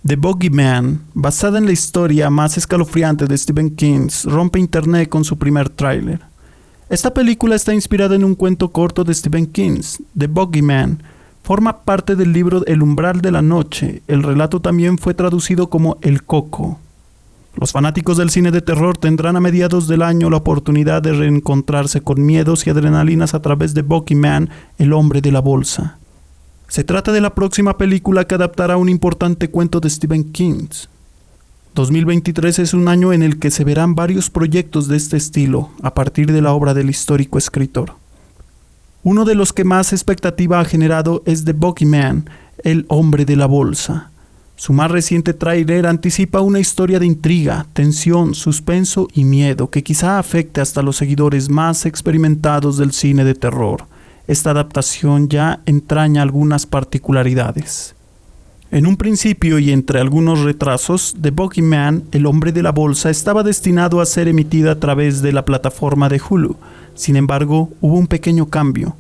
The Bogeyman, basada en la historia más escalofriante de Stephen King, rompe internet con su primer tráiler. Esta película está inspirada en un cuento corto de Stephen King, The Bogeyman. Forma parte del libro El umbral de la noche. El relato también fue traducido como El Coco. Los fanáticos del cine de terror tendrán a mediados del año la oportunidad de reencontrarse con miedos y adrenalinas a través de Bogeyman, el hombre de la bolsa. Se trata de la próxima película que adaptará un importante cuento de Stephen King. 2023 es un año en el que se verán varios proyectos de este estilo, a partir de la obra del histórico escritor. Uno de los que más expectativa ha generado es The Bogeyman, el hombre de la bolsa. Su más reciente tráiler anticipa una historia de intriga, tensión, suspenso y miedo que quizá afecte hasta los seguidores más experimentados del cine de terror. Esta adaptación ya entraña algunas particularidades. En un principio y entre algunos retrasos, The Bogeyman, el hombre de la bolsa, estaba destinado a ser emitida a través de la plataforma de Hulu. Sin embargo, hubo un pequeño cambio.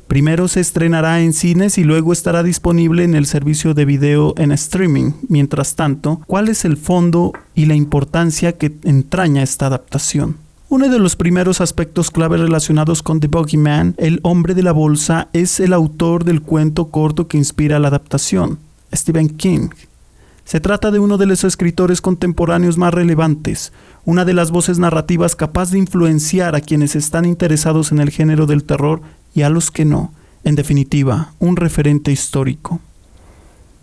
Primero se estrenará en cines y luego estará disponible en el servicio de video en streaming. Mientras tanto, ¿cuál es el fondo y la importancia que entraña esta adaptación? Uno de los primeros aspectos clave relacionados con The Bogeyman, el hombre de la bolsa, es el autor del cuento corto que inspira la adaptación, Stephen King. Se trata de uno de los escritores contemporáneos más relevantes, una de las voces narrativas capaz de influenciar a quienes están interesados en el género del terror y a los que no. En definitiva, un referente histórico.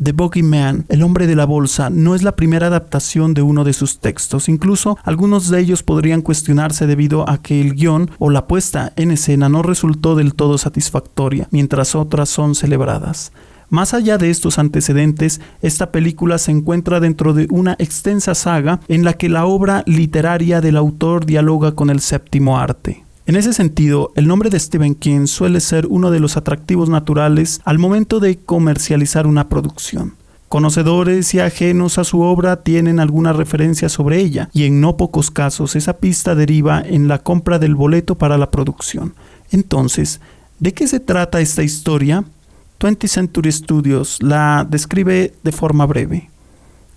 The Bogeyman, el hombre de la bolsa, no es la primera adaptación de uno de sus textos. Incluso algunos de ellos podrían cuestionarse debido a que el guión o la puesta en escena no resultó del todo satisfactoria, mientras otras son celebradas. Más allá de estos antecedentes, esta película se encuentra dentro de una extensa saga en la que la obra literaria del autor dialoga con el séptimo arte. En ese sentido, el nombre de Stephen King suele ser uno de los atractivos naturales al momento de comercializar una producción. Conocedores y ajenos a su obra tienen alguna referencia sobre ella, y en no pocos casos esa pista deriva en la compra del boleto para la producción. Entonces, ¿de qué se trata esta historia? 20th Century Studios la describe de forma breve.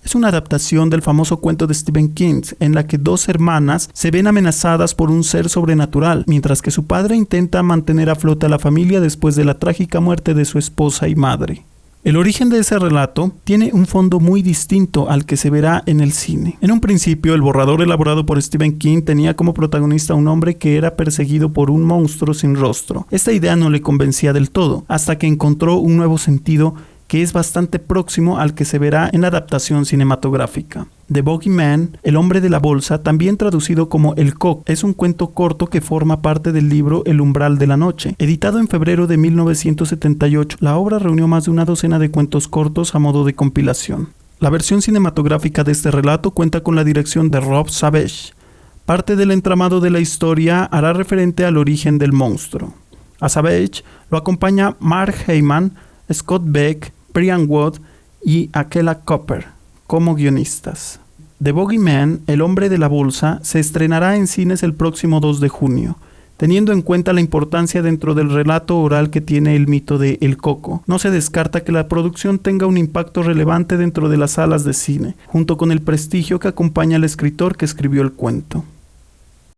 Es una adaptación del famoso cuento de Stephen King, en la que dos hermanas se ven amenazadas por un ser sobrenatural, mientras que su padre intenta mantener a flote a la familia después de la trágica muerte de su esposa y madre. El origen de ese relato tiene un fondo muy distinto al que se verá en el cine. En un principio, el borrador elaborado por Stephen King tenía como protagonista a un hombre que era perseguido por un monstruo sin rostro. Esta idea no le convencía del todo, hasta que encontró un nuevo sentido que es bastante próximo al que se verá en la adaptación cinematográfica. The Bogeyman, el hombre de la bolsa, también traducido como El Coco, es un cuento corto que forma parte del libro El umbral de la noche. Editado en febrero de 1978, la obra reunió más de una docena de cuentos cortos a modo de compilación. La versión cinematográfica de este relato cuenta con la dirección de Rob Savage. Parte del entramado de la historia hará referente al origen del monstruo. A Savage lo acompaña Mark Heyman, Scott Beck, Brian Wood y Akela Cooper como guionistas. The Bogeyman, el hombre de la bolsa, se estrenará en cines el próximo 2 de junio. Teniendo en cuenta la importancia dentro del relato oral que tiene el mito de El Coco, no se descarta que la producción tenga un impacto relevante dentro de las salas de cine, junto con el prestigio que acompaña al escritor que escribió el cuento.